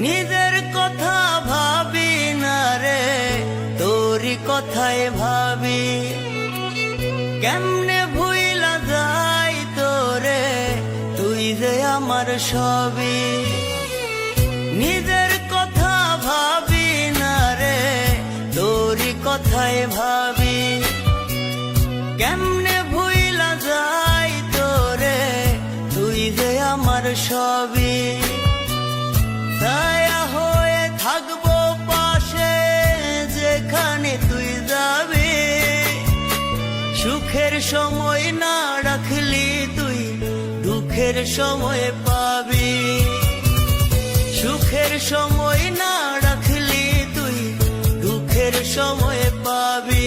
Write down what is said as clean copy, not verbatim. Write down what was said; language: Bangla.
নিজের কথা ভাবি না রে, তোরই কথায় ভাবি। কেমনে ভুইলা যাই তোরে, তুই যে আমার সবই। নিজের কথা ভাবি না রে, তোরই কথায় ভাবি। কেমনে ভুইলা যাই তোরে, তুই যে আমার সবই। ছায়া হয়ে থাকবো পাশে, যেখানে তুই যাবি। সুখের সময় না রাখলি তুই, দুঃখের সময় পাবি। সুখের সময় না রাখলি তুই, দুঃখের সময় পাবি।